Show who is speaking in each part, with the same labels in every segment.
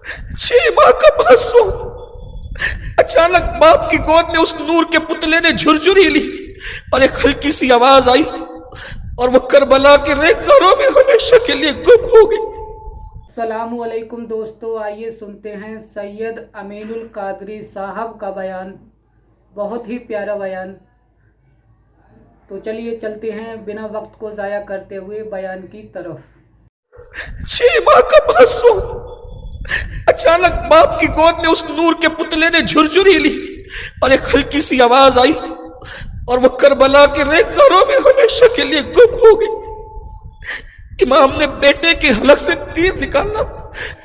Speaker 1: 6 माह का मासूम अचानक बाप की गोद में उस नूर के पुतले ने झुरझुरी ली और एक हल्की सी आवाज आई और वो करबला के रेगिस्तानों में हमेशा के लिए गुम हो गई।
Speaker 2: अस्सलामु अलैकुम दोस्तों, आइए सुनते हैं सैयद अमीनुल कादरी साहब का बयान। बहुत ही प्यारा बयान। तो चलिए चलते हैं बिना वक्त को ज़ाया करते हुए बयान की तरफ।
Speaker 1: 6 माह का मासूम अचानक बाप की गोद में उस नूर के पुतले ने झुरझुरी ली और एक हल्की सी आवाज आई और वो करबला के रेगिस्तानों में हमेशा के लिए गुम हो गई। इमाम ने बेटे के हलक से तीर निकाला।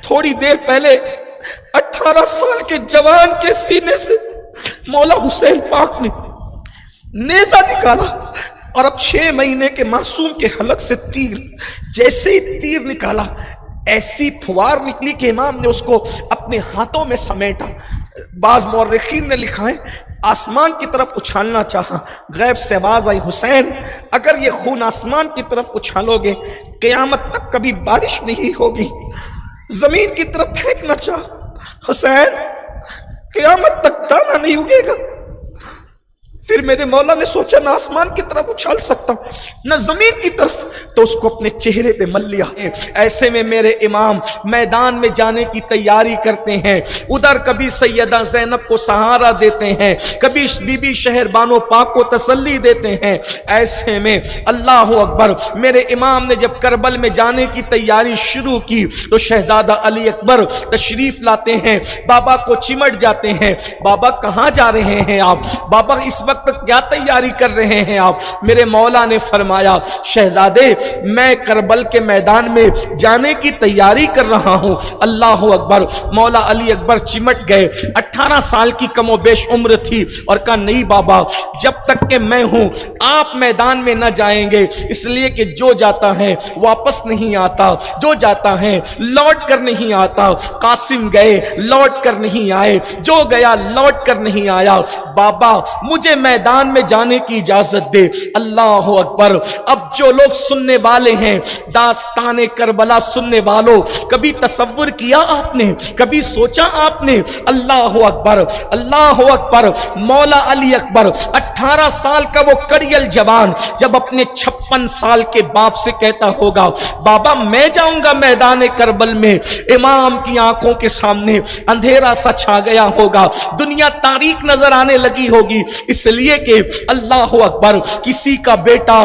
Speaker 1: थोड़ी देर पहले 18 साल के जवान के सीने से मौला हुसैन पाक ने नेजा निकाला और अब 6 महीने के मासूम के हलक से तीर, जैसे ही तीर निकाला ऐसी फुवार निकली कि इमाम ने उसको अपने हाथों में समेटा। बाज मौर्रिखीन ने लिखा है आसमान की तरफ उछालना चाहा, गैब से आवाज आई हुसैन अगर ये खून आसमान की तरफ उछालोगे क़यामत तक कभी बारिश नहीं होगी। जमीन की तरफ फेंकना चाह हुसैन क़यामत तक दाना नहीं उगेगा। फिर मेरे मौला ने सोचा न आसमान की तरफ उछाल सकता न जमीन की तरफ, तो उसको अपने चेहरे पे मल लिया। ऐसे में मेरे इमाम मैदान में जाने की तैयारी करते हैं। उधर कभी सैयदा ज़ैनब को सहारा देते हैं, कभी बीबी शहर बानो पाक को तसल्ली देते हैं। ऐसे में अल्लाह अकबर, मेरे इमाम ने जब करबल में जाने की तैयारी शुरू की तो शहजादा अली अकबर तशरीफ लाते हैं। बाबा को चिमट जाते हैं, बाबा कहाँ जा रहे हैं आप, बाबा इस वक्त क्या तैयारी कर रहे हैं आप। मेरे मौला ने फरमाया शहजादे मैं करबल के मैदान में जाने की तैयारी कर रहा हूं। अल्लाह अकबर। मौला अली अकबर चिमट गए। 18 साल की कमोबेश उम्र थी और कहा नहीं बाबा जब तक कि मैं हूं आप मैदान में न जाएंगे, इसलिए कि जो जाता है वापस नहीं आता, जो जाता है लौट कर नहीं आता। कासिम गए लौट कर नहीं आए, जो गया लौट कर नहीं आया। बाबा मुझे मैदान में जाने की इजाजत दे। अल्लाह अकबर। अब जो लोग सुनने वाले हैं दास्ताने करबला सुनने वालों, कभी तसव्वुर किया आपने, कभी सोचा आपने? अल्लाह अकबर, अल्लाह अकबर। मौला अली अकबर 18 साल का वो कड़ियल जवान जब अपने 56 साल के बाप से कहता होगा बाबा मैं जाऊंगा मैदान करबल में, इमाम की आंखों के सामने अंधेरा सा छा गया होगा, दुनिया तारीक नजर आने लगी होगी। इसलिए कि अल्लाह अकबर किसी का बेटा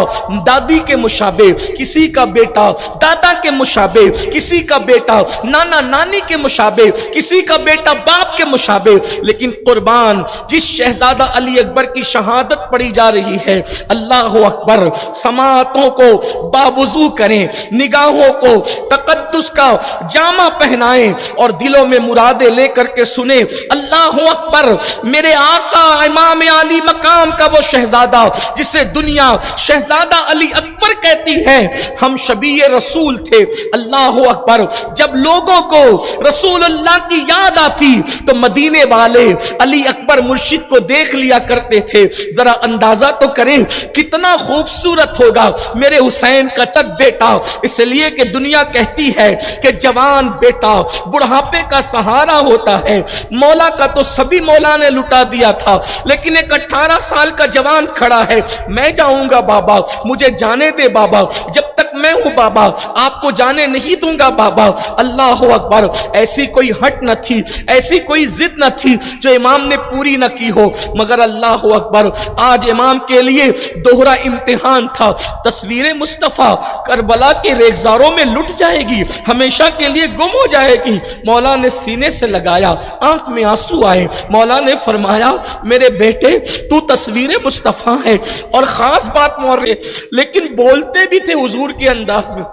Speaker 1: दादी के मुशाबे, किसी का बेटा दादा के मुशाबे, किसी का बेटा नाना नानी के मुशाबे, किसी का बेटा बाप के मुशाबे, लेकिन कुर्बान जिस शहजादा अली अकबर की शहादत पड़ी जा रही है। अल्लाह अकबर। समातों को बावुजू करें, निगाहों को तकद्दुस का जामा पहनाएं और दिलों में मुरादे लेकर के सुने। अल्लाह अकबर। मेरे आका इमाम अली मकाम का वो शहजादा जिसे दुनिया शहजादा अली अकबर कहती है, हम शबीए रसूल थे। अल्लाह अकबर। जब लोगों को रसूल अल्लाह की याद आती तो मदीने वाले अली अकबर मुर्शिद को देख लिया करते थे। जरा अंदाजा तो करें कितना खूबसूरत होगा मेरे हुसैन का चक बेटा। इसलिए कि दुनिया कहती है कि जवान बेटा बुढ़ापे का सहारा होता है। मौला का तो सभी मौला ने लुटा दिया था, लेकिन एक 18 साल का जवान खड़ा है। मैं जाऊंगा बाबा, मुझे जाने दे बाबा, जब तक मैं हूं बाबा आपको जाने नहीं दूंगा बाबा। अल्लाह अकबर। ऐसी कोई हट न थी, ऐसी कोई जिद न थी जो इमाम ने पूरी न की हो, मगर अल्लाह अकबर आज इमाम के लिए दोहरा इम्तिहान था। तस्वीरें मुस्तफा करबला के रेगिस्तानों में लुट जाएगी, हमेशा के लिए गुम हो जाएगी। मौला ने सीने से लगाया, आंख में आंसू आए। मौला ने फरमाया मेरे बेटे तू तस्वीरें मुस्तफा है। और खास बात मौर्य, लेकिन बोलते भी थे हुजूर के अंदाज में,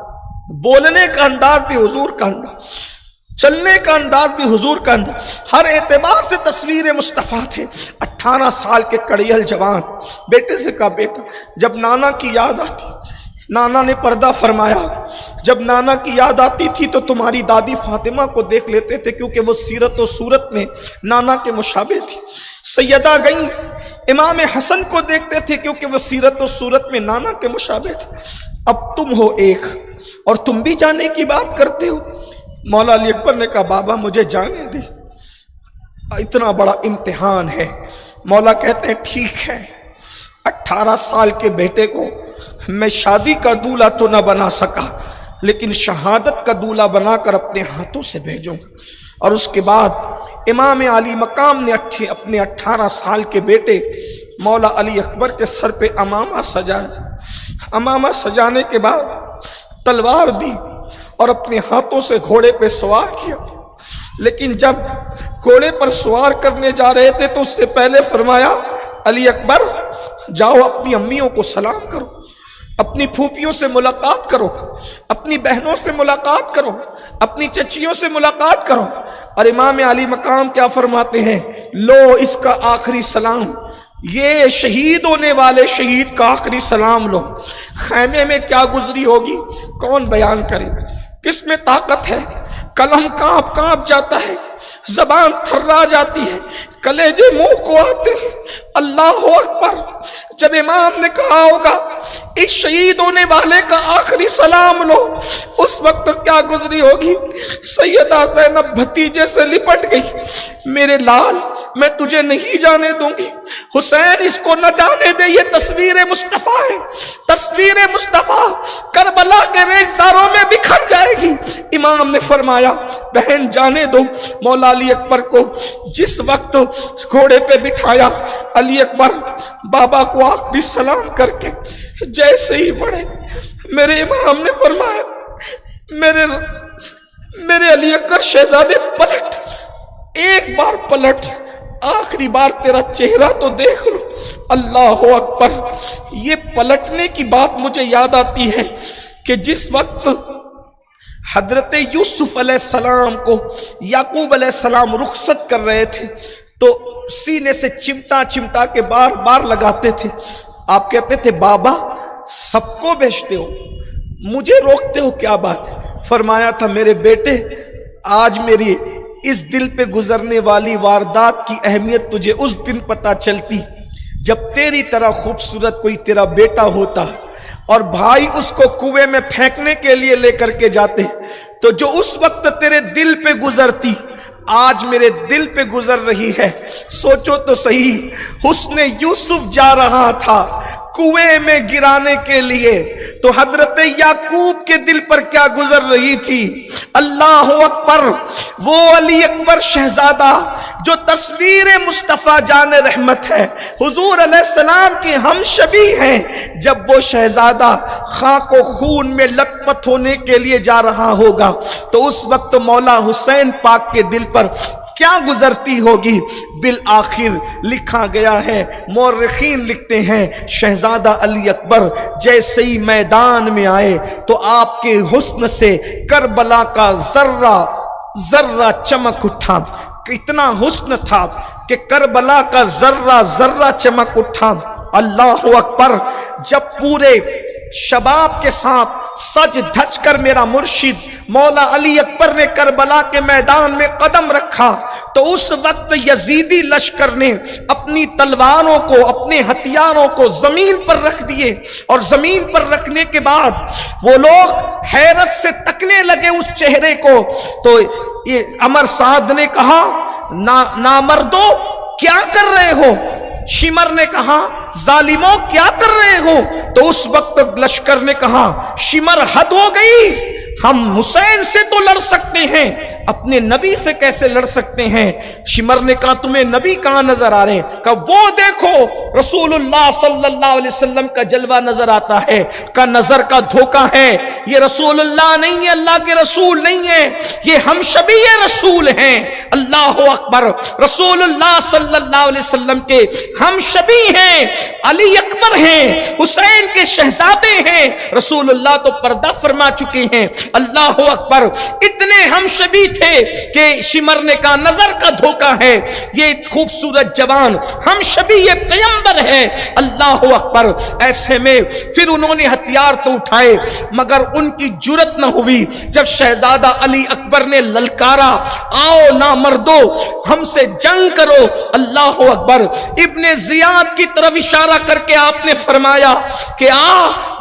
Speaker 1: बोलने का अंदाज भी हुजूर का अंदाज, चलने का अंदाज भी हुजूर का अंदाज, हर एतबार से तस्वीर मुस्तफ़ा थे। 18 साल के कड़ियल जवान बेटे से कहा बेटा जब नाना की याद आती, नाना ने पर्दा फरमाया, जब नाना की याद आती थी तो तुम्हारी दादी फातिमा को देख लेते थे क्योंकि वो सीरत और सूरत में नाना के मुशाबे थी। सैयदा गई इमाम हसन को देखते थे क्योंकि वो सीरत और सूरत में नाना के मुशाबे थे। अब तुम हो एक और तुम भी जाने की बात करते हो। मौला अली अकबर ने कहा बाबा मुझे जाने दे, इतना बड़ा इम्तिहान है। मौला कहते हैं ठीक है, 18 साल के बेटे को मैं शादी का दूल्हा तो न बना सका, लेकिन शहादत का दूल्हा बनाकर अपने हाथों से भेजूंगा। और उसके बाद इमाम अली मकाम ने अपने 18 साल के बेटे मौला अली अकबर के सर पे अमामा सजाया। अमामा सजाने के बाद तलवार दी और अपने हाथों से घोड़े पे सवार किया। लेकिन जब घोड़े पर सवार करने जा रहे थे तो उससे पहले फरमाया, अली अकबर जाओ अपनी अम्मियों को सलाम करो, अपनी फूफियों से मुलाकात करो, अपनी बहनों से मुलाकात करो, अपनी चचियों से मुलाकात करो। और इमाम अली मकाम क्या फरमाते हैं, लो इसका आखिरी सलाम, ये शहीद होने वाले शहीद का आखिरी सलाम लो। खैमे में क्या गुजरी होगी कौन बयान करे, किस में ताकत है। कलम कांप कांप जाता है, जबान थर्रा जाती है, कलेजे मुंह को आते हैं। अल्लाह अकबर। जब इमाम ने कहा होगा इस शहीद होने वाले का आखिरी सलाम लो, उस वक्त क्या गुजरी होगी। सैयदा ज़ैनब भतीजे से लिपट गई, मेरे लाल मैं तुझे नहीं जाने दूंगी, हुसैन इसको न जाने दे, ये तस्वीर मुस्तफ़ा है, तस्वीर मुस्तफ़ा करबला के रेगिस्तानों में बिखर जाएगी। इमाम ने फरमाया बहन जाने दो। मौला अली अकबर को जिस वक्त घोड़े पे बिठाया, अली अकबर बाबा को आखिरी सलाम करके जैसे ही बढ़े, मेरे इमाम ने फरमाया मेरे अली अकबर शहजादे पलट, एक बार पलट, आखिरी बार तेरा चेहरा तो देख लो। अल्लाह अकबर। ये पलटने की बात मुझे याद आती है कि जिस वक्त हजरत यूसुफ अलैहिस्सलाम को याकूब अलैहिस्सलाम रुखसत कर रहे थे तो सीने से चिमटा चिमटा के बार बार लगाते थे। आप कहते थे बाबा सबको बेचते हो, मुझे रोकते हो, क्या बात है। फरमाया था मेरे बेटे आज मेरी इस दिल पे गुजरने वाली वारदात की अहमियत तुझे उस दिन पता चलती जब तेरी तरह खूबसूरत कोई तेरा बेटा होता और भाई उसको कुएं में फेंकने के लिए लेकर के जाते, तो जो उस वक्त तेरे दिल पे गुजरती आज मेरे दिल पे गुजर रही है। सोचो तो सही, हुस्ने यूसुफ जा रहा था कुएं में गिराने के लिए, तो हजरत याकूब के दिल पर क्या गुजर रही थी। अल्लाह अकबर। वो अली अकबर शहजादा जो तस्वीर मुस्तफ़ा जान रहमत है, हुजूर अलैहिस्सलाम के हम शबी हैं, जब वो शहजादा खाको खून में लथपथ होने के लिए जा रहा होगा तो उस वक्त मौला हुसैन पाक के दिल पर क्या गुजरती होगी। बिल आखिर लिखा गया है, मौरखीन लिखते हैं शहजादा अली अकबर जैसे ही मैदान में आए तो आपके हुस्न से करबला का जर्रा जर्रा चमक उठा। इतना हुस्न था कि करबला का जर्रा जर्रा चमक उठा। अल्लाह अकबर। जब पूरे शबाब के साथ सज धज कर मेरा मुर्शिद मौला अली अकबर ने करबला के मैदान में कदम रखा तो उस वक्त यजीदी लश्कर ने अपनी तलवारों को, अपने हथियारों को जमीन पर रख दिए और जमीन पर रखने के बाद वो लोग हैरत से तकने लगे उस चेहरे को। तो ये अमर साद ने कहा ना मर्दो क्या कर रहे हो। शिमर ने कहा जालिमों क्या कर रहे हो। तो उस वक्त लश्कर ने कहा शिमर हद हो गई, हम हुसैन से तो लड़ सकते हैं, अपने नबी से कैसे लड़ सकते हैं। शिमर ने कहा तुम्हें नबी कहां नजर आ रहे हैं। कहा वो देखो रसूलुल्लाह सल्लल्लाहु अलैहि वसल्लम का जलवा नजर आता है। का नजर का धोखा है, ये रसूलुल्लाह नहीं है, अल्लाह के रसूल नहीं है, ये हम शबी रसूल हैं। अल्लाह अकबर। रसूलुल्लाह सल्लल्लाहु अलैहि वसल्लम के हम शबी हैं, अली अकबर हैं, हुसैन के शहजादे हैं। रसूलुल्लाह तो पर्दा फरमा चुके हैं। अल्लाह अकबर। इतने हम शबी थे कि शिमर ने कहा नजर का धोखा है, ये खूबसूरत जवान हम शबी ये पैगंबर है। अल्लाह अकबर। ऐसे में फिर उन्होंने हथियार तो उठाए मगर उनकी जुर्रत न हुई। जब शहजादा अली अकबर ने ललकारा आओ ना मर्दो हमसे जंग करो। अल्लाह अकबर। इब्ने जियाद की तरफ इशारा करके आपने फरमाया कि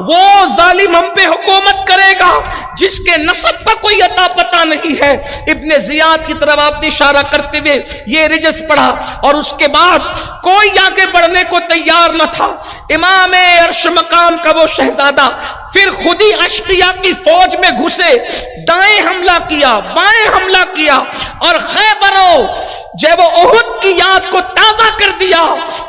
Speaker 1: وہ जालिम हम पे हुकूमत करेगा जिसके नसब का कोई अता पता नहीं है। इब्ने जियाद की तरफ आपने इशारा करते हुए ये रिजस पढ़ा और उसके बाद कोई आगे बढ़ने को तैयार न था। इमाम अर्श मकाम का वो शहजादा फिर खुद ही अशकिया की फौज में घुसे, दाएं हमला किया, बाएं हमला किया और खैबरों जब वो उहुद की याद को ताजा कर दिया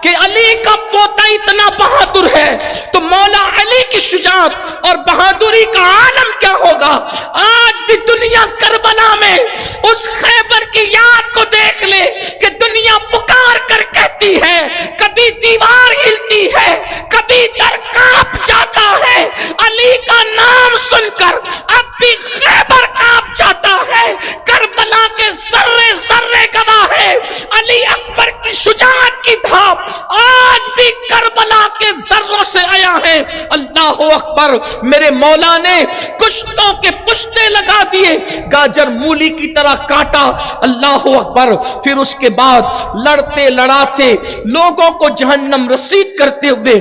Speaker 1: कि अली का पोता इतना बहादुर है तो मौला अली की शुजाअत और बहादुरी का आलम क्या होगा। आज भी दुनिया करबला में उस खैबर की याद को देख ले कि दुनिया पुकार कर कहती है, कभी दीवार हिलती है, कभी दर कांप जाता है। अली का नाम सुनकर अब भी खैबर कांप जाता है। करबला के जर्रे जर्रे गवाह है अली अकबर की शुजाअत की धाप आज भी करबला के जर्रों से आया है। अल्लाह अकबर। मेरे मौला ने कुश्तों के पुश्ते लगा दिए, गाजर मूली की तरह काटा। अल्लाह अकबर। फिर उसके बाद लड़ते लड़ाते लोगों को जहन्नम रसीद करते हुए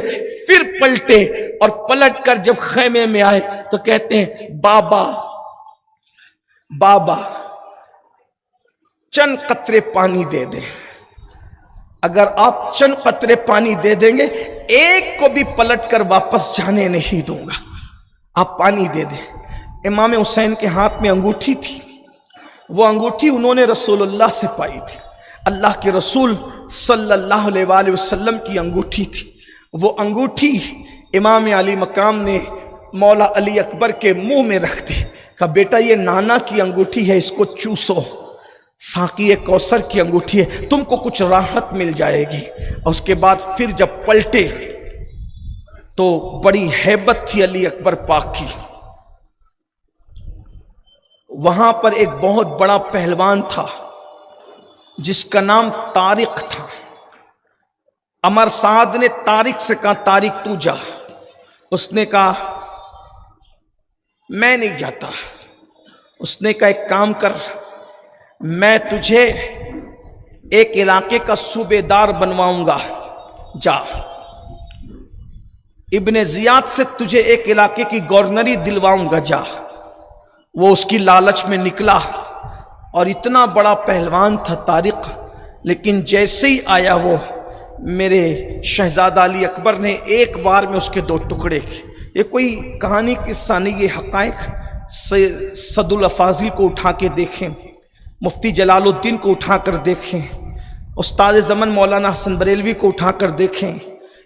Speaker 1: फिर पलटे और पलट कर जब खैमे में आए तो कहते हैं बाबा बाबा चंद कतरे पानी दे दें। अगर आप चंद कतरे पानी दे देंगे एक को भी पलट कर वापस जाने नहीं दूंगा, आप पानी दे दें। इमाम हुसैन के हाथ में अंगूठी थी, वो अंगूठी उन्होंने रसूलुल्लाह से पाई थी। अल्लाह के रसूल सल्लल्लाहु अलैहि वसल्लम की अंगूठी थी। वो अंगूठी इमाम अली मकाम ने मौला अली अकबर के मुंह में रख दी। कहा बेटा ये नाना की अंगूठी है, इसको चूसो, साकी कौसर की अंगूठी है, तुमको कुछ राहत मिल जाएगी। और उसके बाद फिर जब पलटे तो बड़ी हैबत थी अली अकबर पाक की। वहां पर एक बहुत बड़ा पहलवान था जिसका नाम तारिक था। अमर साद ने तारिक से कहा तारिक तू जा। उसने कहा मैं नहीं जाता। उसने कहा एक काम कर, मैं तुझे एक इलाके का सूबेदार बनवाऊंगा, जा। इब्ने जियाद से तुझे एक इलाके की गवर्नरी दिलवाऊंगा, जा। वो उसकी लालच में निकला और इतना बड़ा पहलवान था तारिक, लेकिन जैसे ही आया वो मेरे शहजादा अली अकबर ने एक बार में उसके दो टुकड़े किए। ये कोई कहानी किस्सा नहीं, ये हक़ाइक़। सदुल अफाजिल को उठा के देखें, मुफ्ती जलालुद्दीन को उठा कर देखें, उस्ताद ज़मन मौलाना हसन बरेलवी को उठा कर देखें,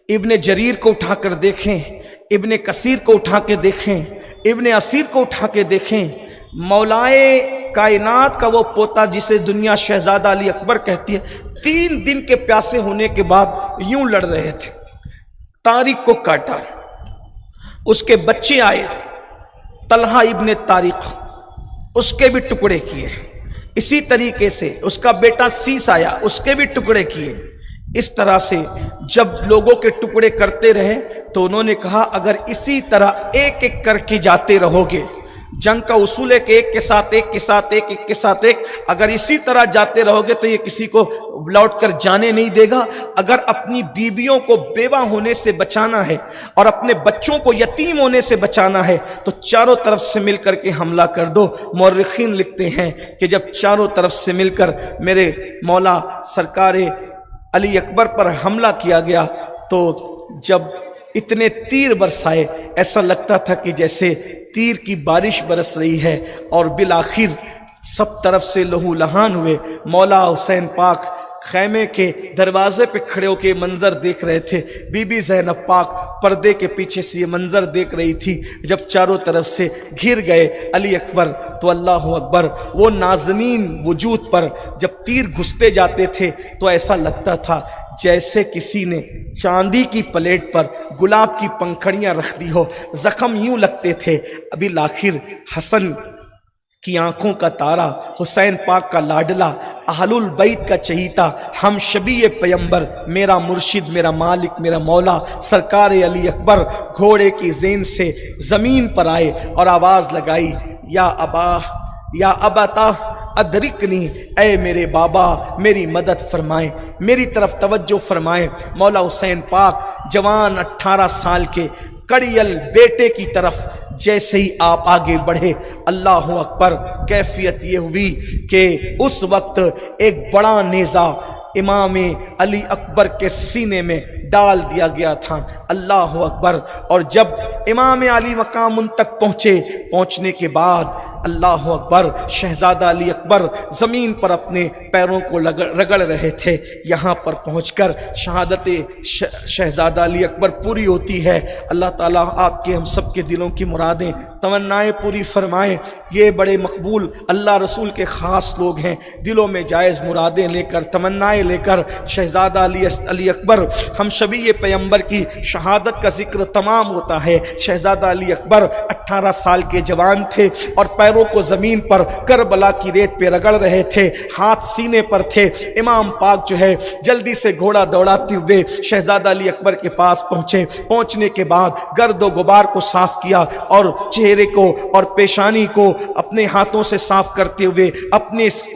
Speaker 1: इब्ने जरीर को उठा कर देखें, इब्ने कसीर को उठा के देखें, इब्ने असीर को उठा के देखें। मौलाए कायनात का वो पोता जिसे दुनिया शहजादा अली अकबर कहती है, 3 दिन के प्यासे होने के बाद यूं लड़ रहे थे। तारिक को काटा, उसके बच्चे आए, तलहा इब्ने तारिक, उसके भी टुकड़े किए। इसी तरीके से उसका बेटा सीस आया, उसके भी टुकड़े किए। इस तरह से जब लोगों के टुकड़े करते रहे तो उन्होंने कहा अगर इसी तरह एक एक करके जाते रहोगे, जंग का उसूल है कि एक के साथ एक के साथ एक, एक के साथ एक, अगर इसी तरह जाते रहोगे तो ये किसी को लौट कर जाने नहीं देगा। अगर अपनी बीवियों को बेवा होने से बचाना है और अपने बच्चों को यतीम होने से बचाना है तो चारों तरफ से मिलकर के हमला कर दो। मौरखीन लिखते हैं कि जब चारों तरफ से मिलकर मेरे मौला सरकार अली अकबर पर हमला किया गया तो जब इतने तीर बरसाए ऐसा लगता था कि जैसे तीर की बारिश बरस रही है और बिल आखिर सब तरफ से लहू लहान हुए। मौला हुसैन पाक खैमे के दरवाजे पे खड़े होकर मंजर देख रहे थे। बीबी ज़ैनब पाक पर्दे के पीछे से ये मंजर देख रही थी। जब चारों तरफ से घिर गए अली अकबर तो अल्लाह अकबर, वो नाज़नीन वजूद पर जब तीर घुसते जाते थे तो ऐसा लगता था जैसे किसी ने चांदी की प्लेट पर गुलाब की पंखड़ियां रख दी हो। जख्म यूं लगते थे। अभी आखिर हसन की आंखों का तारा, हुसैन पाक का लाडला, अहलुल बैत का चहीता, हम शबीए पैगंबर, मेरा मुर्शिद, मेरा मालिक, मेरा मौला सरकार अली अकबर घोड़े की ज़ेन से ज़मीन पर आए और आवाज़ लगाई, या अबा या अबता अदरिकनी, ऐ मेरे बाबा मेरी मदद फरमाएं, मेरी तरफ तवज्जो फरमाएं। मौला हुसैन पाक जवान 18 साल के कड़ियल बेटे की तरफ जैसे ही आप आगे बढ़े, अल्लाह अकबर, कैफियत ये हुई कि उस वक्त एक बड़ा नेज़ा इमाम अली अकबर के सीने में डाल दिया गया था। अल्लाह अकबर। और जब इमाम अली मकाम उन तक पहुंचने के बाद अल्लाह अकबर, शहजादा अली अकबर ज़मीन पर अपने पैरों को रगड़ रहे थे। यहाँ पर पहुंचकर शहादत शहजादा अली अकबर पूरी होती है। अल्लाह ताला आपके हम सब के दिलों की मुरादें तमन्नाएं पूरी फरमाएं। ये बड़े मकबूल अल्लाह रसूल के ख़ास लोग हैं, दिलों में जायज़ मुरादें लेकर, तमन्नाएं लेकर शहजादा अली अकबर हम शबी पैगंबर की शहादत का जिक्र तमाम होता है। शहजादा अली अकबर 18 साल के जवान थे और पैरों को जमीन पर करबला की रेत पे रगड़ रहे थे, हाथ सीने पर थे। इमाम पाक जो है जल्दी से घोड़ा दौड़ाते हुए शहजादा अली अकबर के पास पहुंचे। पहुंचने के बाद गर्दो गुबार को साफ किया और चेहरे को और पेशानी को अपने हाथों से साफ करते हुए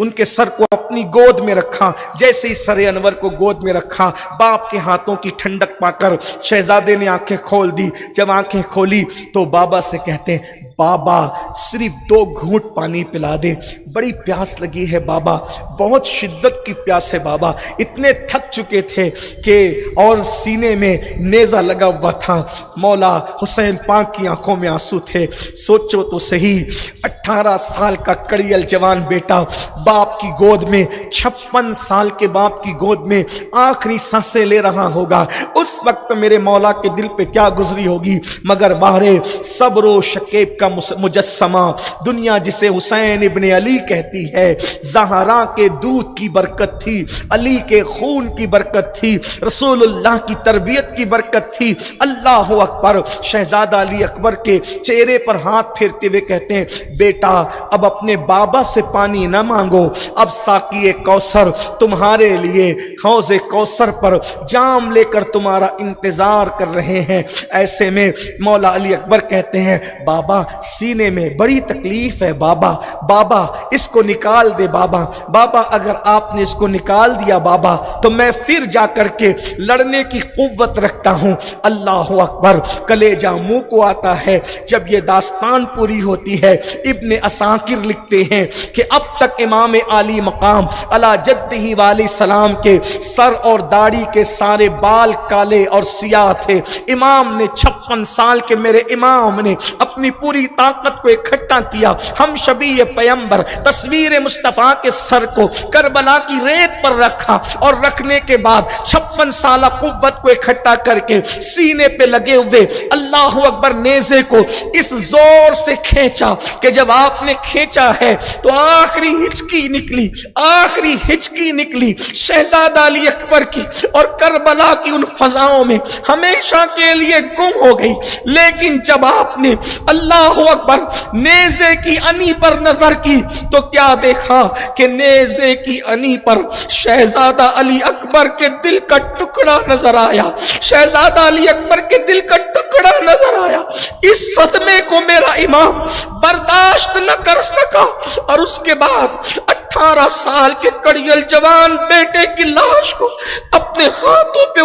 Speaker 1: उनके सर को अपनी गोद में रखा। जैसे ही सरे अनवर को गोद में रखा, बाप के हाथों की ठंडक पाकर शहजादे ने आंखें खोल दी। जब आंखें खोली तो बाबा से कहते हैं, बाबा सिर्फ 2 घूंट पानी पिला दे, बड़ी प्यास लगी है बाबा, बहुत शिद्दत की प्यास है बाबा। इतने थक चुके थे कि और सीने में नेज़ा लगा हुआ था। मौला हुसैन पाक की आंखों में आंसू थे। सोचो तो सही, 18 साल का कड़ियल जवान बेटा बाप की गोद में, 56 साल के बाप की गोद में आखिरी सांसें ले रहा होगा। उस वक्त मेरे मौला के दिल पे क्या गुजरी होगी। मगर बाहरे सब्र शकीब का मुजस्समा, दुनिया जिसे हुसैन इब्ने अली कहती है, ज़हरा के दूध की बरकत थी, अली के खून की बरकत थी, रसूलुल्लाह की तरबियत की बरकत थी। अल्लाह अकबर। शहजादा अली अकबर के चेहरे पर हाथ फेरते हुए कहते हैं, बेटा अब अपने बाबा से पानी न मांगो, अब साक़ी कौसर तुम्हारे लिए हौज़े कौसर पर जाम लेकर तुम्हारा इंतजार कर रहे हैं। ऐसे में मौला अली अकबर कहते हैं, बाबा सीने में बड़ी तकलीफ है बाबा, बाबा इसको निकाल दे बाबा, बाबा अगर आपने इसको निकाल दिया बाबा तो मैं फिर जा करके लड़ने की कुव्वत रखता हूं। अल्लाह अकबर। कलेजा मुंह को आता है जब ये दास्तान पूरी होती है। इब्ने असाकिर लिखते हैं कि अब तक इमाम आली मकाम अला जद्दिही वाले सलाम के सर और दाढ़ी के सारे बाल काले और सियाह थे। इमाम ने 56 साल के मेरे इमाम ने अपनी पूरी ताकत को इकट्ठा किया। हम शबी पैगंबर तस्वीर मुस्तफा के सर को करबला की रेत पर रखा और रखने के बाद 56 साल कुव्वत को इकट्ठा करके सीने पे लगे हुए अल्लाह अकबर नेज़े को इस जोर से खींचा कि जब आपने खींचा है तो आखिरी हिचकी निकली, आखिरी हिचकी निकली शहजादा अली अकबर की और करबला की उन फजाओं में हमेशा के लिए गुम हो गई। लेकिन जब आपने अल्लाह अकबर नेज़े की अनी पर नजर की तो क्या देखा कि नेज़े की अनी पर शहजादा अली अकबर के दिल का टुकड़ा नजर आया, शहजादा अली अकबर के दिल का टुकड़ा नजर आया। इस सदमे को मेरा इमाम बर्दाश्त न कर सका और उसके बाद 18 साल के कड़ियल जवान बेटे की लाश को अपने हाथों पे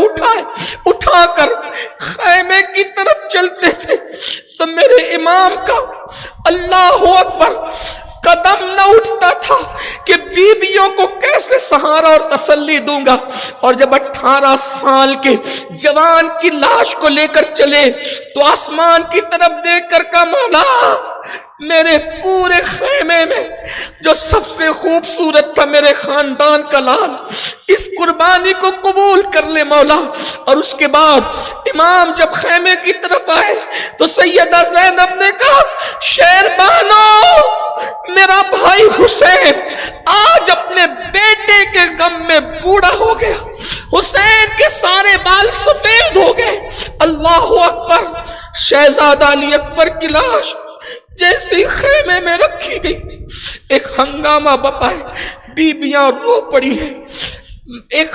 Speaker 1: उठाकर खैमे की तरफ चलते थे तो मेरे इमाम का अल्लाह अकबर कदम न उठता था कि बीबियों को कैसे सहारा और तसल्ली दूंगा। और जब 18 साल के जवान की लाश को लेकर चले तो आसमान की तरफ देखकर कहा, मौला मेरे पूरे खैमे में जो सबसे खूबसूरत था मेरे खानदान का लाल, इस कुर्बानी को कबूल कर ले मौला। और उसके बाद इमाम जब खैमे की तरफ आए तो सैयदा ज़ैनब ने कहा, शेरबानो मेरा भाई हुसैन आज अपने बेटे के गम में बूढ़ा हो गया, हुसैन के सारे बाल सफेद हो गए। अल्लाह अकबर। शहजादा अली अकबर की लाश जैसे ही खैमे में रखी गई एक हंगामा बपा है, बीबियां रो पड़ी है। एक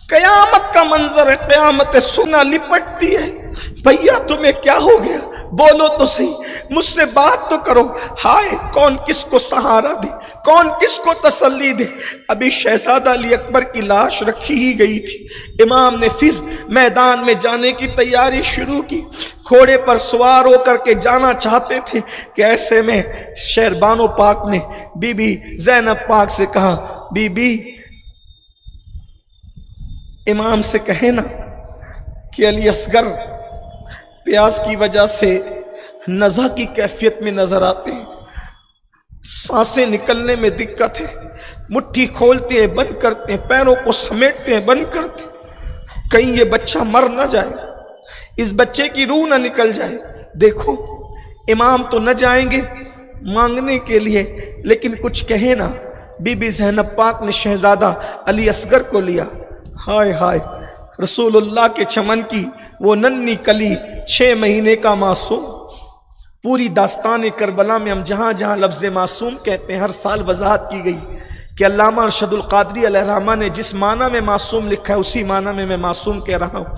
Speaker 1: कयामत का मंजर है, कयामत सुना लिपटती है। भैया तुम्हें क्या हो गया, बोलो तो सही, मुझसे बात तो करो। हाय, कौन किसको सहारा दे, कौन किसको तसल्ली दे। अभी शहजादा अली अकबर की लाश रखी ही गई थी। इमाम ने फिर मैदान में जाने की तैयारी शुरू की। घोड़े पर सवार होकर के जाना चाहते थे कि ऐसे में शहरबानो पाक ने बीबी ज़ैनब पाक से कहा, बीबी इमाम से कहे ना कि अली असगर प्यास की वजह से नज़ा की कैफियत में नजर आते हैं, सांसें निकलने में दिक्कत है, मुट्ठी खोलते हैं बंद करते हैं, पैरों को समेटते हैं बंद करते हैं, कहीं ये बच्चा मर ना जाए, इस बच्चे की रूह ना निकल जाए। देखो इमाम तो न जाएंगे मांगने के लिए, लेकिन कुछ कहे ना। बीबी ज़ैनब पाक ने शहजादा अली असगर को लिया। हाय हाय, रसूलुल्लाह के चमन की वो नन्ही कली, 6 महीने का मासूम। पूरी दास्तान करबला में हम जहाँ जहाँ लफ्ज़ मासूम कहते हैं, हर साल वजाहत की गई कि अल्लामा अरशदुल क़ादरी अलैहिर्रहमा ने जिस माना में मासूम लिखा है उसी माना में मैं मासूम कह रहा हूँ।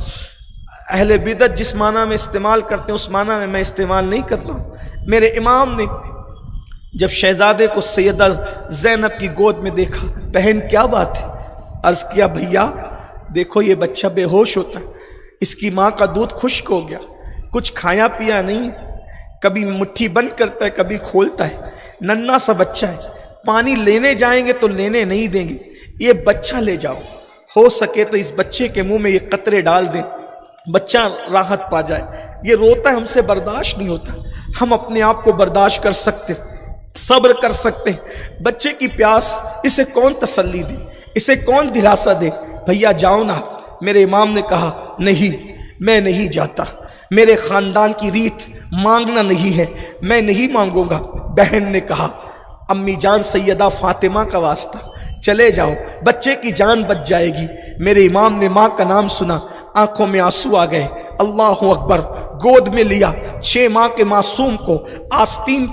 Speaker 1: अहले बिदत जिस माना में इस्तेमाल करते हैं उस माना में मैं इस्तेमाल नहीं कर रहा हूँ। मेरे इमाम ने जब शहजादे को सैयदा ज़ैनब की गोद में देखा, बहन क्या बात है, अर्ज़ किया भैया देखो ये बच्चा बेहोश होता है, इसकी माँ का दूध खुश्क हो गया, कुछ खाया पिया नहीं, कभी मुट्ठी बंद करता है कभी खोलता है, नन्हा सा बच्चा है, पानी लेने जाएंगे तो लेने नहीं देंगे, ये बच्चा ले जाओ, हो सके तो इस बच्चे के मुंह में ये कतरे डाल दें, बच्चा राहत पा जाए। ये रोता है, हमसे बर्दाश्त नहीं होता, हम अपने आप को बर्दाश्त कर सकते, सब्र कर सकते हैं। बच्चे की प्यास, इसे कौन तसल्ली दे, इसे कौन दिलासा दे। भैया जाओ ना। मेरे इमाम ने कहा नहीं, मैं नहीं जाता, मेरे खानदान की रीत मांगना नहीं है, मैं नहीं मांगूंगा। बहन ने कहा अम्मी जान सैयदा फातिमा का वास्ता, चले जाओ, बच्चे की जान बच जाएगी। मेरे इमाम ने माँ का नाम सुना, आंखों में आंसू आ गए। अल्लाहु अकबर, गोद में लिया 6 माह के मासूम को, आस्तीन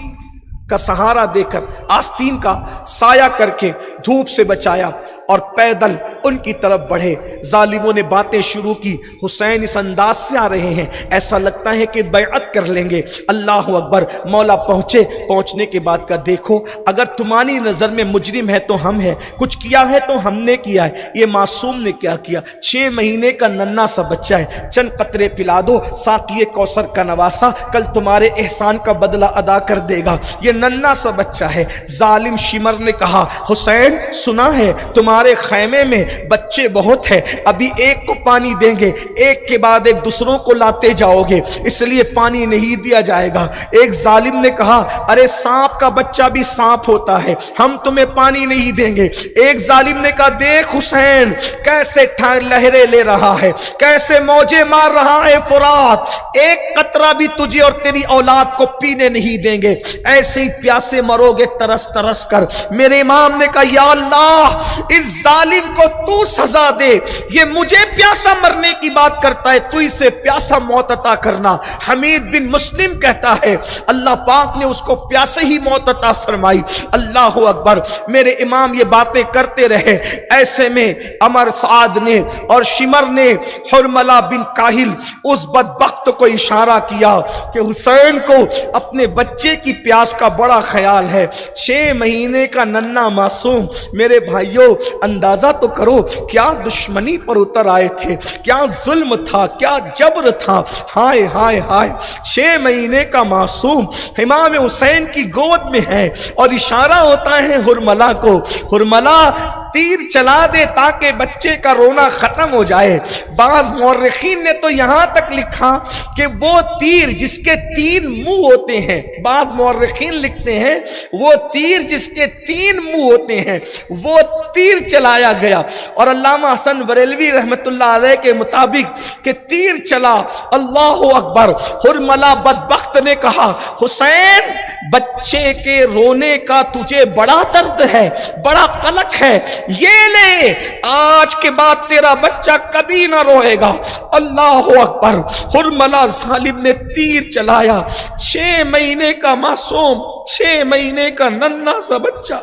Speaker 1: का सहारा देकर, आस्तीन का साया करके धूप से बचाया और पैदल उनकी तरफ बढ़े। जालिमों ने बातें शुरू की, हुसैन इस अंदाज से आ रहे हैं, ऐसा लगता है कि बैअत कर लेंगे। अल्लाह अकबर, मौला पहुंचे। पहुंचने के बाद का देखो, अगर तुम्हारी नजर में मुजरिम है तो हम हैं, कुछ किया है तो हमने किया है। ये मासूम ने क्या किया, 6 महीने का नन्हा सा बच्चा है, चंद कतरे पिला दो, साक़िए कौसर का नवासा कल तुम्हारे एहसान का बदला अदा कर देगा। ये नन्हा सा बच्चा है। जालिम शिमर ने कहा हुसैन सुना है तुम्हारे खैमे में बच्चे बहुत है, अभी एक को पानी देंगे, एक के बाद एक दूसरों को लाते जाओगे, इसलिए पानी नहीं दिया जाएगा। एक जालिम ने कहा अरे सांप का बच्चा भी सांप होता है, हम तुम्हें पानी नहीं देंगे। एक जालिम ने कहा देख हुसैन कैसे लहरें ले रहा है, कैसे मौजे मार रहा है फुरात, एक कतरा भी तुझे और तेरी औलाद को पीने नहीं देंगे, ऐसे ही प्यासे मरोगे तरस तरस कर। मेरे इमाम ने कहा या अल्लाह इस जालिम को तू सजा दे, ये मुझे प्यासा मरने की बात करता है, तू इसे प्यासा मौत अता करना। हमीद बिन मुस्लिम कहता है अल्लाह पाक ने उसको प्यासे ही मौत अता फरमाई। अल्लाह अकबर। मेरे इमाम ये बातें करते रहे, ऐसे में अमर साद ने और शिमर ने हुरमला बिन काहिल उस बदबख्त को इशारा किया कि हुसैन को अपने बच्चे की प्यास का बड़ा ख्याल है, 6 महीने का नन्हा मासूम। मेरे भाइयों अंदाजा तो करो क्या दुश्मनी पर उतर आए थे, क्या जुल्म था, क्या जबर था। हाय हाय हाय, 6 महीने का मासूम इमाम हुसैन की गोद में है और इशारा होता है हुरमला को, हुरमला तीर चला दे ताकि बच्चे का रोना खत्म हो जाए। बाज मौर्रिखीन ने तो यहां तक लिखा कि वो तीर जिसके 3 मुंह होते हैं, बाज मौर्रिखीन लिखते हैं वो तीर जिसके 3 मुंह होते हैं वो तीर चलाया गया। और अल्लामा हसन बरेलवी रहमतुल्लाह अलैह के मुताबिक कि तीर चला। अल्लाहु अकबर। हुरमला बदबख्त ने कहा हुसैन बच्चे के रोने का तुझे बड़ा दर्द है, बड़ा कलक है, ये ले आज के बाद तेरा बच्चा कभी ना रोएगा। अल्लाह अकबर। हुरमला जालिम ने तीर चलाया, 6 महीने का मासूम, 6 महीने का नन्हा सा बच्चा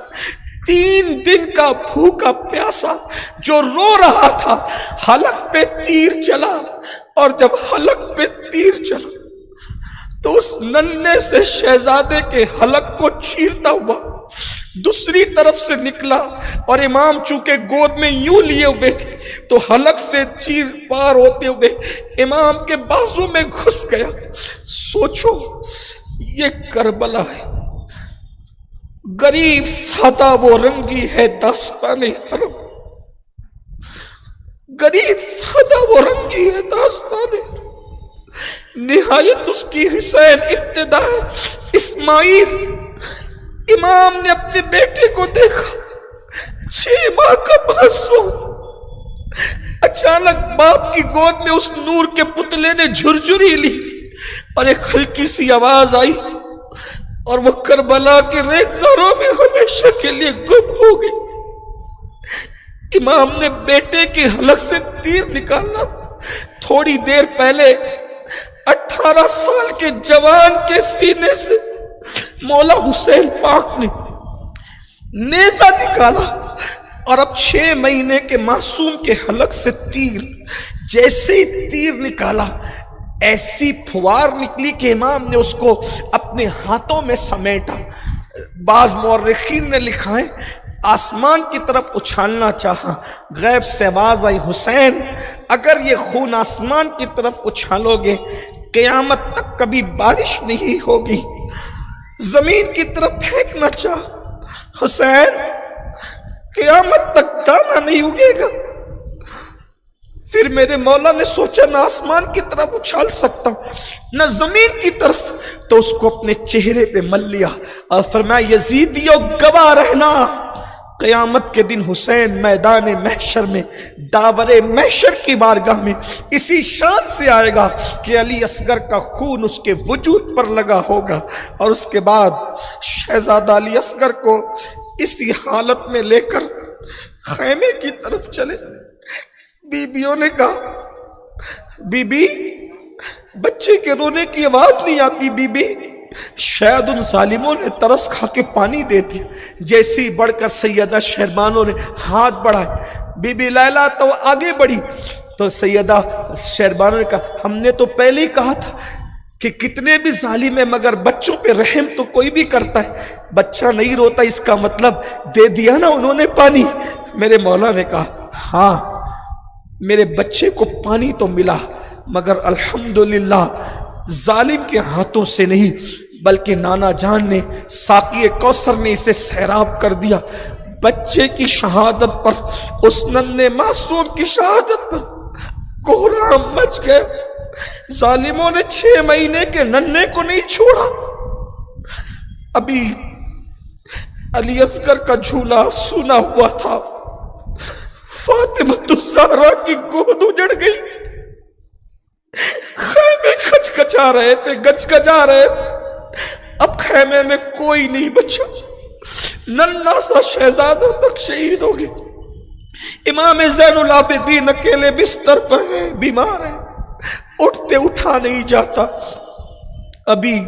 Speaker 1: 3 दिन का भूखा प्यासा जो रो रहा था, हलक पे तीर चला, और जब हलक पे तीर चला तो उस नन्हे से शहजादे के हलक को चीरता हुआ दूसरी तरफ से निकला, और इमाम चूंकि गोद में यूं लिए हुए थे तो हलक से चीर पार होते हुए इमाम के बाजू में घुस गया। सोचो, ये करबला है, गरीब सादा वो रंगी है दास्ताने हरम, गरीब सादा वो रंगी है दास्ताने, निहायत उसकी हुसैन इब्तिदा इस्माइल। इमाम ने अपने बेटे को देखा, 6 माह का मासूम, अचानक बाप की गोद में उस नूर के पुतले ने झुरझुरी ली और एक हल्की सी आवाज आई, और वो करबला के रेगिस्तानों में हमेशा के लिए गुम हो गई। इमाम ने बेटे के हलक से तीर निकाला। थोड़ी देर पहले 18 साल के जवान के सीने से मौला हुसैन पाक ने नेजा निकाला, और अब 6 महीने के मासूम के हलक से तीर, जैसे ही तीर निकाला ऐसी फुवार निकली कि इमाम ने उसको अपने हाथों में समेटा। बाज मुअर्रिखीन ने लिखा है, आसमान की तरफ उछालना चाहा, गैब से आवाज आई, हुसैन अगर ये खून आसमान की तरफ उछालोगे क़यामत तक कभी बारिश नहीं होगी। जमीन की तरफ फेंकना चाह, हुसैन क़यामत तक दाना नहीं उगेगा। फिर मेरे मौला ने सोचा न आसमान की तरफ उछाल सकता न जमीन की तरफ, तो उसको अपने चेहरे पे मल लिया और फरमाया, यजीदियो गवाह रहना, क़यामत के दिन हुसैन मैदान महशर में, दावरे महशर की बारगाह में इसी शान से आएगा कि अली असगर का खून उसके वजूद पर लगा होगा। और उसके बाद शहजादा अली असगर को इसी हालत में लेकर खैमे की तरफ चले। बीबियों ने कहा, बीबी बच्चे के रोने की आवाज नहीं आती बीबी, शायद उन जालिमों ने तरस खा के पानी दे दिया। जैसे ही बढ़कर सैयदा शहरबानों ने हाथ बढ़ाए, बीबी लैला तो आगे बढ़ी, तो सैयदा शहरबानों ने कहा, हमने तो पहले ही कहा था कि कितने भी जालिम है मगर बच्चों पे रहम तो कोई भी करता है, बच्चा नहीं रोता इसका मतलब दे दिया ना उन्होंने पानी। मेरे मौला ने कहा, हाँ मेरे बच्चे को पानी तो मिला मगर अल्हम्दुलिल्लाह जालिम के हाथों से नहीं बल्कि नाना जान ने, साक़ी कौसर ने इसे सैराब कर दिया। बच्चे की शहादत पर, उस नन्हे मासूम की शहादत पर कोहराम मच गया। जालिमों ने 6 महीने के नन्हे को नहीं छोड़ा। अभी अली असगर का झूला सूना हुआ था, फातिमा ज़हरा की गोद उजड़ गई थी, खैमे खचखचा रहे थे, गजगजा रहे थे। अब खैमे में कोई नहीं बचा, नन्हा सा शहजादा तक शहीद हो गया। इमाम ज़ैनुल आबिदीन अकेले बिस्तर पर है, बीमार है, उठते उठा नहीं जाता। अभी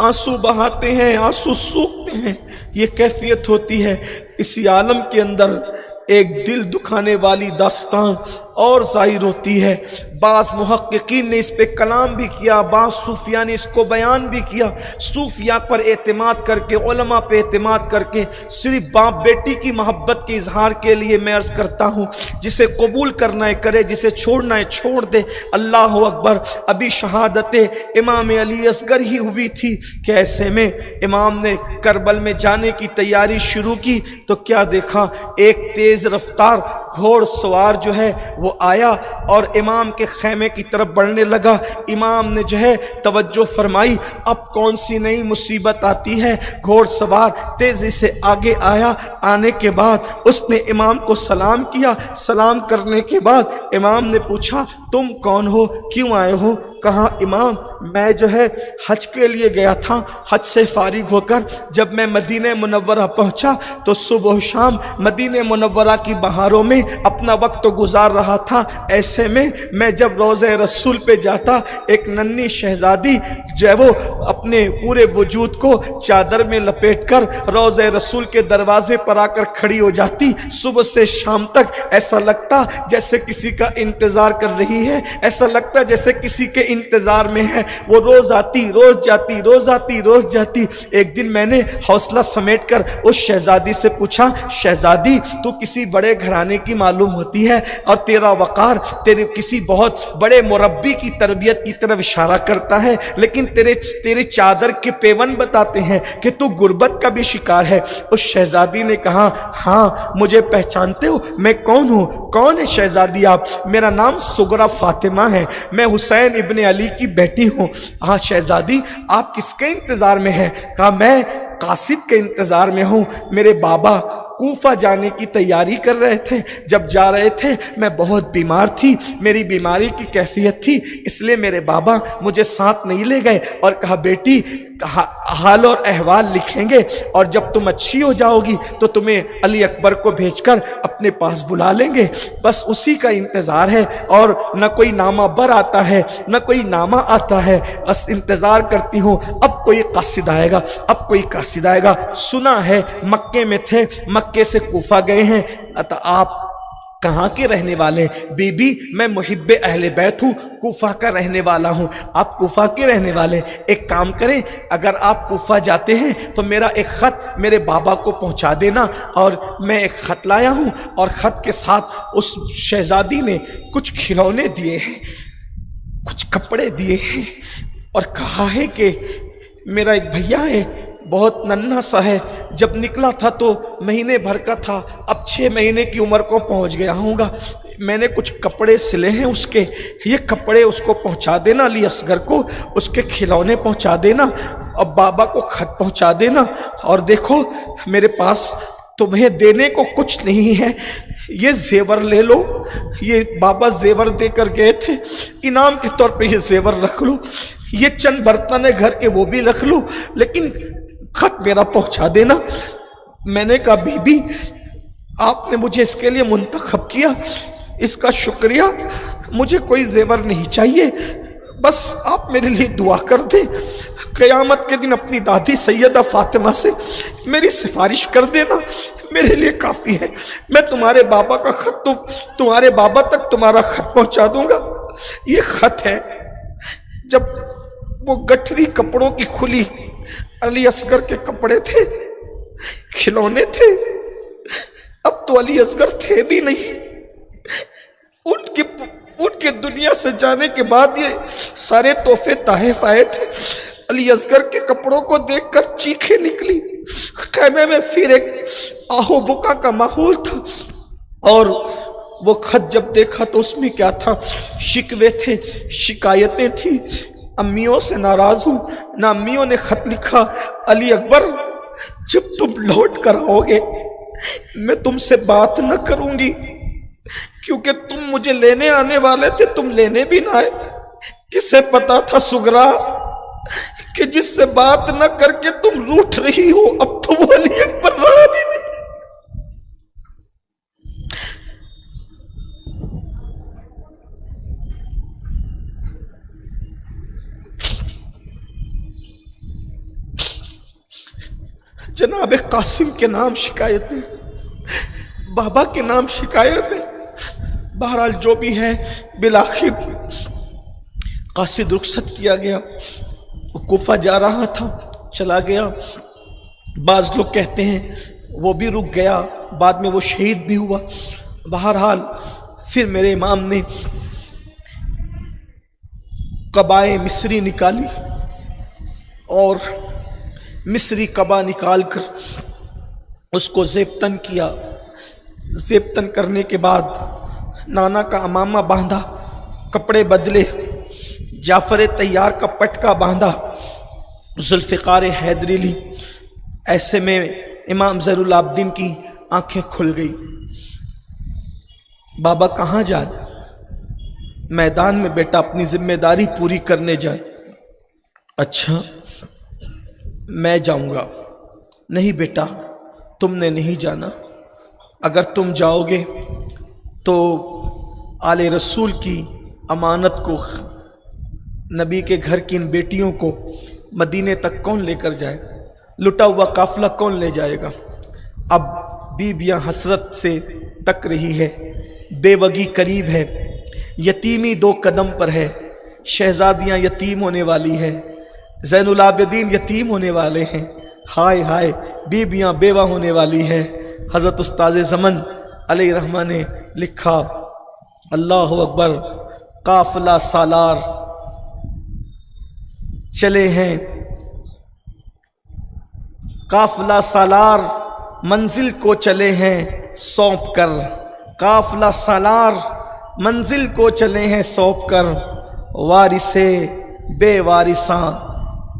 Speaker 1: आंसू बहाते हैं, आंसू सूखते हैं, ये कैफियत होती है। इसी आलम के अंदर एक दिल दुखाने वाली दास्तान और जाहिर होती है। बाज़ मुहक्किकीन ने इस पे कलाम भी किया, बाज़ सूफिया ने इसको बयान भी किया। सूफिया पर एतमाद करके, उलमा पे एतमाद करके, सिर्फ बाप बेटी की मोहब्बत के इजहार के लिए मैं अर्ज़ करता हूँ, जिसे कबूल करना है करे, जिसे छोड़ना है छोड़ दे। अल्लाह अकबर। अभी शहादत इमाम अली असगर ही हुई थी कि ऐसे में इमाम ने करबल में जाने की तैयारी शुरू की तो क्या देखा, एक तेज़ रफ्तार घोड़ सवार जो है वो आया और इमाम के खैमे की तरफ बढ़ने लगा। इमाम ने जो है तवज्जो फरमाई, अब कौन सी नई मुसीबत आती है। घोड़ सवार तेजी से आगे आया, आने के बाद उसने इमाम को सलाम किया। सलाम करने के बाद इमाम ने पूछा, तुम कौन हो, क्यों आए हो? कहा इमाम मैं जो है हज के लिए गया था, हज से फारिग होकर जब मैं मदीने मुनव्वरा पहुंचा तो सुबह शाम मदीने मुनव्वरा की बहारों में अपना वक्त गुजार रहा था। ऐसे में मैं जब रोज़े रसूल पे जाता, एक नन्ही शहजादी जो है वो अपने पूरे वजूद को चादर में लपेटकर रोज़े रसूल के दरवाजे पर आकर खड़ी हो जाती। सुबह से शाम तक ऐसा लगता जैसे किसी का इंतजार कर रही है, ऐसा लगता जैसे किसी के इंतजार में है। वो रोज आती, रोज जाती, रोज आती, रोज जाती। एक दिन मैंने हौसला समेटकर उस शहजादी से पूछा, शहजादी तू किसी बड़े घराने की मालूम होती है और तेरा वकार तेरे किसी बहुत बड़े मुरब्बी की तरबियत की तरफ इशारा करता है, लेकिन तेरे चादर के पेवन बताते हैं कि तू गुर्बत का भी शिकार है। उस शहजादी ने कहा, हाँ मुझे पहचानते हो, मैं कौन हूँ? कौन है शहजादी आप? मेरा नाम सुगरा फातिमा है, मैं हुसैन इब्ने अली की बेटी हूँ। हाँ शहजादी आप किसके इंतजार में हैं? कहा मैं कासिद के इंतजार में हूँ। मेरे बाबा कूफा जाने की तैयारी कर रहे थे, जब जा रहे थे मैं बहुत बीमार थी, मेरी बीमारी की कैफियत थी, इसलिए मेरे बाबा मुझे साथ नहीं ले गए और कहा बेटी हाल और अहवाल लिखेंगे और जब तुम अच्छी हो जाओगी तो तुम्हें अली अकबर को भेजकर अपने पास बुला लेंगे। बस उसी का इंतज़ार है और न कोई नामा बर आता है न कोई नामा आता है, बस इंतज़ार करती हूँ अब कोई कासिद आएगा, अब कोई कासिद आएगा। सुना है मक्के में थे, मक्के से कूफा गए हैं, अतः आप कहाँ के रहने वाले? बीबी मैं मुहिब्बे अहले बैत हूँ, कूफा का रहने वाला हूँ। आप कूफा के रहने वाले? एक काम करें, अगर आप कूफा जाते हैं तो मेरा एक ख़त मेरे बाबा को पहुँचा देना। और मैं एक ख़त लाया हूँ और ख़त के साथ उस शहजादी ने कुछ खिलौने दिए हैं, कुछ कपड़े दिए हैं और कहा है कि मेरा एक भैया है, बहुत नन्हा सा है, जब निकला था तो महीने भर का था, अब 6 महीने की उम्र को पहुंच गया होगा। मैंने कुछ कपड़े सिले हैं उसके, ये कपड़े उसको पहुंचा देना, अली असगर को उसके खिलौने पहुंचा देना और बाबा को खत पहुंचा देना। और देखो मेरे पास तुम्हें देने को कुछ नहीं है, ये जेवर ले लो, ये बाबा जेवर देकर गए थे, इनाम के तौर पे ये जेवर रख लो, ये चंद बर्तन है घर के वो भी रख लो, लेकिन खत मेरा पहुंचा देना। मैंने कहा बीबी आपने मुझे इसके लिए मुंतखब किया, इसका शुक्रिया, मुझे कोई जेवर नहीं चाहिए, बस आप मेरे लिए दुआ कर दें। क़यामत के दिन अपनी दादी सैयदा फातिमा से मेरी सिफारिश कर देना, मेरे लिए काफ़ी है। मैं तुम्हारे बाबा का खत तुम्हारे बाबा तक तुम्हारा खत पहुंचा दूंगा। ये खत है, जब वो गठरी कपड़ों की खुली अली असगर के कपड़े थे, खिलौने थे, अब तो अली असगर थे भी नहीं। उनके दुनिया से जाने के बाद ये सारे तोहफे ताहिफ आए थे। अली असगर के कपड़ों को देखकर चीखें निकली। खैमे में फिर एक आहो बुका का माहौल था और वो खत जब देखा तो उसमें क्या था? शिकवे थे, शिकायतें थी। अम्मियों से नाराज हूं, ना अम्मियों ने खत लिखा, अली अकबर जब तुम लौट कर आओगे मैं तुमसे बात न करूंगी, क्योंकि तुम मुझे लेने आने वाले थे, तुम लेने भी ना आए। किसे पता था सुगरा कि जिससे बात न करके तुम रूठ रही हो, अब तो वो अली अकबर रहा भी नहीं। जनाब कासिम के नाम शिकायत है, बाबा के नाम शिकायत है। बहरहाल जो भी है, बिलाखिर कासिद रुखसत किया गया, वो कूफा जा रहा था, चला गया। बाज लोग कहते हैं वो भी रुक गया, बाद में वो शहीद भी हुआ। बहरहाल फिर मेरे इमाम ने कबाए मिस्री निकाली और मिस्री कबा निकाल कर उसको ज़ेबतन किया। ज़ेबतन करने के बाद नाना का अमामा बांधा, कपड़े बदले, जाफर तैयार का पटका बांधा, जुल्फ़िकार हैदरी ली। ऐसे में इमाम ज़ैनुल आबिदीन की आंखें खुल गई। बाबा कहाँ जाए? मैदान में बेटा अपनी जिम्मेदारी पूरी करने जाए। अच्छा मैं जाऊंगा। नहीं बेटा तुमने नहीं जाना, अगर तुम जाओगे तो आले रसूल की अमानत को, नबी के घर की इन बेटियों को मदीने तक कौन लेकर जाएगा? लुटा हुआ काफिला कौन ले जाएगा? अब बीबियां हसरत से तक रही है, बेवगी करीब है, यतीमी 2 कदम पर है, शहजादियां यतीम होने वाली है, ज़ैनुल आबिदीन यतीम होने वाले हैं, हाय हाय बीबियां बेवा होने वाली है। हज़रत उस्ताद ज़मन अलैहि रहमा ने लिखा, अल्लाह अकबर, काफिला सालार चले हैं, काफिला सालार मंजिल को चले हैं सौंप कर, काफिला सालार मंजिल को चले हैं सौंप कर, वारिसे बेवारिसा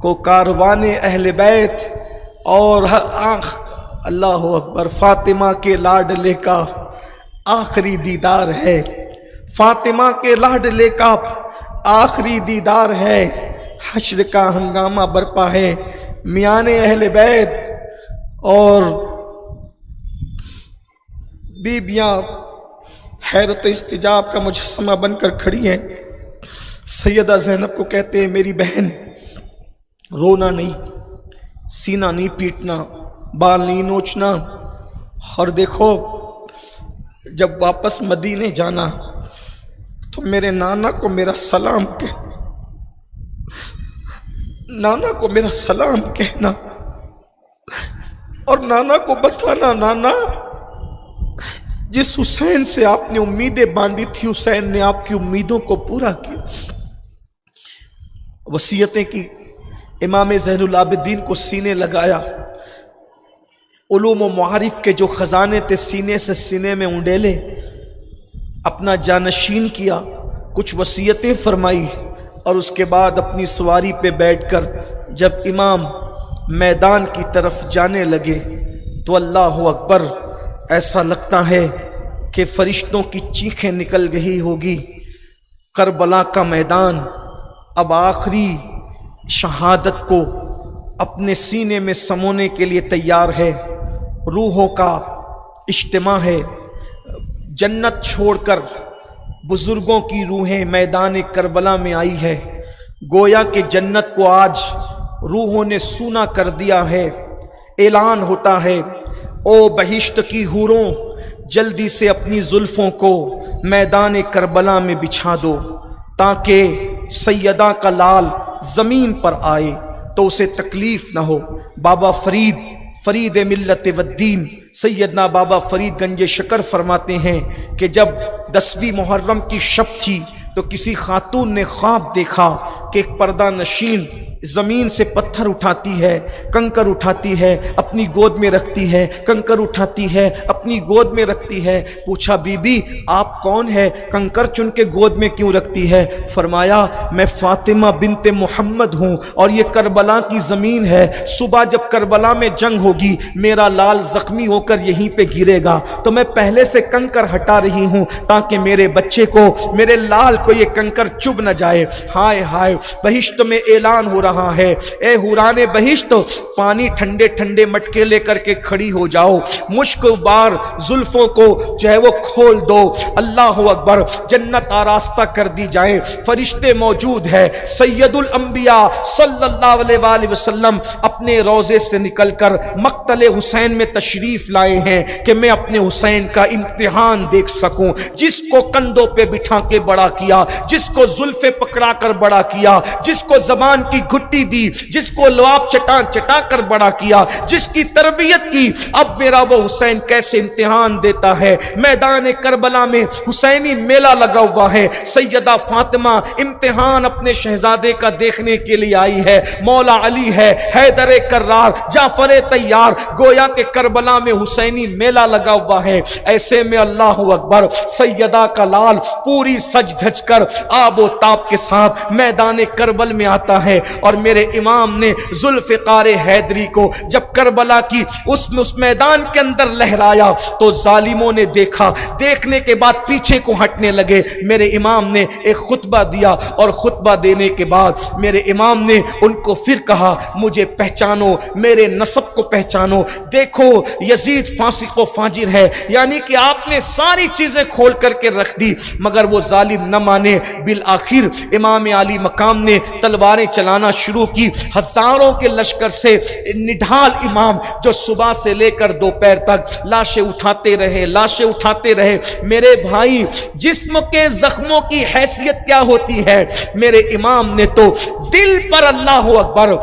Speaker 1: को कारवाने अहले बैत, और अल्लाह अकबर, फातिमा के लाडले का आखिरी दीदार है, फातिमा के लाडले का आखिरी दीदार है, हश्र का हंगामा बरपा है, मियाने अहले बैत और बीबियां हैरत इस्तिजाब का मुजस्समा बनकर खड़ी हैं। सैयदा ज़ैनब को कहते हैं, मेरी बहन रोना नहीं, सीना नहीं पीटना, बाल नहीं नोचना, और देखो जब वापस मदीने जाना तो मेरे नाना को मेरा सलाम कह, नाना को मेरा सलाम कहना, और नाना को बताना, नाना जिस हुसैन से आपने उम्मीदें बांधी थी, हुसैन ने आपकी उम्मीदों को पूरा किया। वसीयतें की, इमाम ज़ैनुल आबिदीन को सीने लगाया, उलूम व मारिफ के जो खजाने थे सीने से सीने में उंडेले, अपना जानशीन किया, कुछ वसीयतें फरमाई, और उसके बाद अपनी सवारी पे बैठकर जब इमाम मैदान की तरफ जाने लगे तो अल्लाह अकबर, ऐसा लगता है कि फरिश्तों की चीखें निकल गई होगी। करबला का मैदान अब आखिरी शहादत को अपने सीने में समोने के लिए तैयार है, रूहों का इज्तिमा है, जन्नत छोड़कर बुजुर्गों की रूहें मैदान करबला में आई है। गोया के जन्नत को आज रूहों ने सूना कर दिया है। ऐलान होता है, ओ बहिश्त की हूरों, जल्दी से अपनी जुल्फों को मैदान करबला में बिछा दो, ताकि सैयदा का लाल जमीन पर आए तो उसे तकलीफ न हो। बाबा फरीद मिल्लत वद्दीन सैयदना बाबा फरीद गंजे शकर फरमाते हैं कि जब 10वीं मुहर्रम की शब थी तो किसी खातून ने ख्वाब देखा कि एक पर्दा नशीन जमीन से पत्थर उठाती है, कंकर उठाती है, अपनी गोद में रखती है, कंकर उठाती है, अपनी गोद में रखती है। पूछा, बीबी आप कौन है, कंकर चुन के गोद में क्यों रखती है? फरमाया, मैं फातिमा बिनते मोहम्मद हूँ और ये करबला की ज़मीन है। सुबह जब करबला में जंग होगी, मेरा लाल जख्मी होकर यहीं पे गिरेगा, तो मैं पहले से कंकर हटा रही हूँ ताकि मेरे बच्चे को, मेरे लाल को ये कंकर चुभ न जाए। हाय हाय, बहिश्त में ऐलान हो रहा है, ए हुराने बहिश्त, पानी ठंडे ठंडे मटके लेकर के खड़ी हो जाओ, मुश्क बार जुल्फों को जो है वो खोल दो। अल्लाह अकबर, जन्नत आरास्ता कर दी जाए, फरिश्ते मौजूद है। सैयदुल अंबिया सल्लल्लाहु अलैहि वसल्लम अपने रोजे से निकलकर मक्तले हुसैन में तशरीफ लाए हैं कि मैं अपने हुसैन का इम्तिहान देख सकूं। जिसको कंधों पे बिठा के बड़ा किया, जिसको जुल्फे पकड़ा कर बड़ा किया, जिसको जबान की घुट्टी दी, जिसको लुआब चटा चटा कर बड़ा किया, जिसकी तरबियत की, अब मेरा वो हुसैन कैसे इम्तिहान देता है। मैदान करबला में हुसैनी मेला लगा हुआ है। सैयदा फातिमा इम्तिहान अपने शहजादे का देखने के लिए आई है। मौला अली है, हैदर कर्रार, जाफर तैयार, गोया के करबला में हुसैनी मेला लगा हुआ है। ऐसे में अल्लाह अकबर, सैयदा का लाल पूरी सज धज कर आबो ताब के साथ मैदान करबल में आता है اور میرے امام نے ذوالفقار حیدری کو جب کربلا کی اس میدان کے اندر لہرایا تو ظالموں نے دیکھا، دیکھنے کے بعد پیچھے کو ہٹنے لگے۔ میرے امام نے ایک خطبہ دیا اور خطبہ دینے کے بعد میرے امام نے ان کو پھر کہا مجھے پہچانو، میرے نسب کو پہچانو، دیکھو یزید فاسق و فاجر ہے، یعنی کہ آپ نے ساری چیزیں کھول کر کے رکھ دی، مگر وہ ظالم نہ مانے۔ بالآخر امام علی مقام نے تلواریں چلانا شروع کی، ہزاروں کے لشکر سے نڈھال امام جو صبح سے لے کر دوپہر تک لاشیں اٹھاتے رہے، لاشیں اٹھاتے رہے۔ میرے بھائی، جسم کے زخموں کی حیثیت کیا ہوتی ہے؟ میرے امام نے تو دل پر اللہ اکبر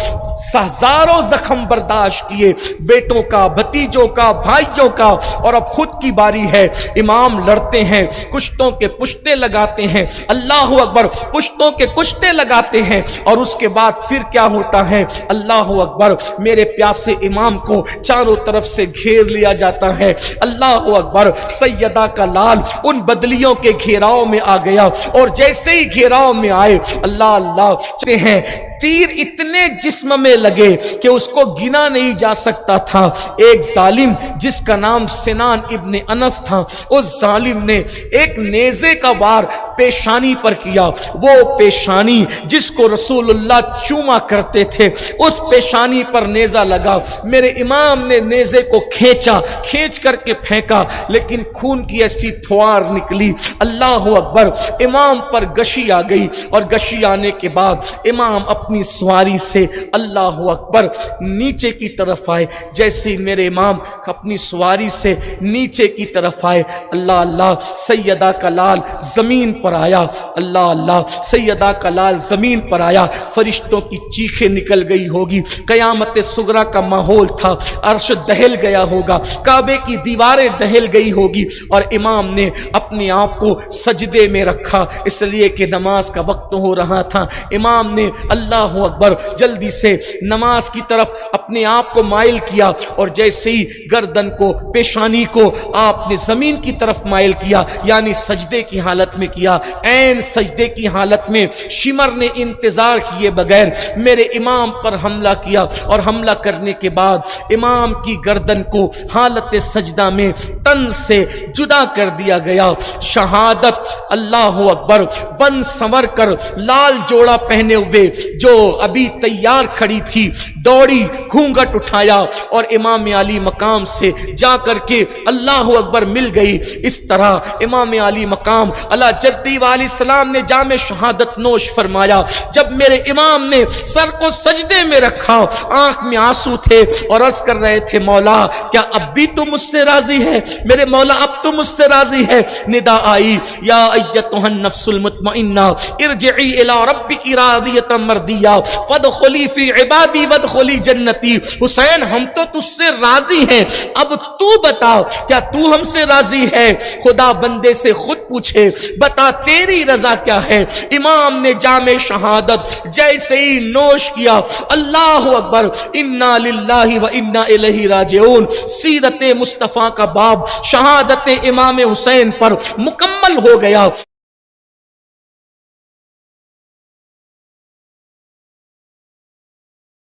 Speaker 1: ہزاروں زخم برداشت کیے، بیٹوں کا، بھتیجوں کا، بھائیوں کا، اور اب خود کی باری ہے۔ امام لڑتے ہیں، کشتوں کے پشتے لگاتے ہیں، اللہ اکبر، پشتوں کے کشتے لگاتے ہیں، اور اس کے بعد پھر کیا ہوتا ہے؟ اللہ اکبر، میرے پیاسے امام کو چاروں طرف سے گھیر لیا جاتا ہے۔ اللہ اکبر، سیدہ کا لال ان بدلیوں کے گھیراؤ میں آ گیا، اور جیسے ہی گھیراؤ میں آئے اللہ اللہ چلتے ہیں، تیر اتنے جسم میں لگے کہ اس کو گنا نہیں جا سکتا تھا۔ ایک ظالم جس کا نام سنان ابن انس تھا، اس ظالم نے ایک نیزے کا وار پیشانی پر کیا، وہ پیشانی جس کو رسول اللہ چوما کرتے تھے، اس پیشانی پر نیزہ لگا۔ میرے امام نے نیزے کو کھینچا، کھینچ کر کے پھینکا، لیکن خون کی ایسی پھوار نکلی، اللہ اکبر، امام پر گشی آ گئی، اور گشی آنے کے بعد امام اپنی سواری سے اللہ اکبر نیچے کی طرف آئے۔ جیسے میرے امام اپنی سواری سے نیچے کی طرف آئے، اللہ اللہ، سیدہ کا لال زمین پر آیا، اللہ اللہ، سیدہ کا لال زمین پر آیا، فرشتوں کی چیخیں نکل گئی ہوگی، قیامت صغریٰ کا ماحول تھا، عرش دہل گیا ہوگا، کعبے کی دیواریں دہل گئی ہوگی، اور امام نے اپنے آپ کو سجدے میں رکھا، اس لیے کہ نماز کا وقت ہو رہا تھا۔ امام نے اللہ اکبر جلدی سے نماز کی طرف اپنے آپ کو مائل کیا، اور جیسے ہی گردن کو، پیشانی کو آپ نے زمین کی طرف مائل کیا، یعنی سجدے کی حالت میں کیا، عین سجدے کی حالت میں شمر نے انتظار کیے بغیر میرے امام پر حملہ کیا، اور حملہ کرنے کے بعد امام کی گردن کو حالت سجدہ میں تن سے جدا کر دیا گیا۔ شہادت اللہ اکبر بن سنور کر لال جوڑا پہنے ہوئے جو ابھی تیار کھڑی تھی، دوڑی، گھونگھٹ اٹھایا، اور امام علی مقام سے جا کر کے اللہ اکبر مل گئی۔ اس طرح امام علی مقام اللہ جدی علیہ السلام نے جام شہادت نوش فرمایا۔ جب میرے امام نے سر کو سجدے میں رکھا، آنکھ میں آنسو تھے، اور عرض کر رہے تھے مولا کیا اب بھی تو مجھ سے راضی ہے؟ میرے مولا اب تو مجھ سے راضی ہے؟ ندا آئی، یا ایتھا النفس المطمئنہ ارجعی الی ربک راضیۃ مردیہ فادخلی فی عبادی وادخلی جنتی۔ حسین ہم تو تجھ سے راضی ہیں، اب تو بتا کیا تو ہم سے راضی ہے؟ خدا بندے سے خود پوچھے بتا تیری رضا کیا ہے؟ امام نے جام شہادت جیسے ہی نوش کیا، اللہ اکبر، انا للہ و انا الیہ راجعون، سیرت مصطفیٰ کا باب شہادت امام حسین پر مکمل ہو گیا۔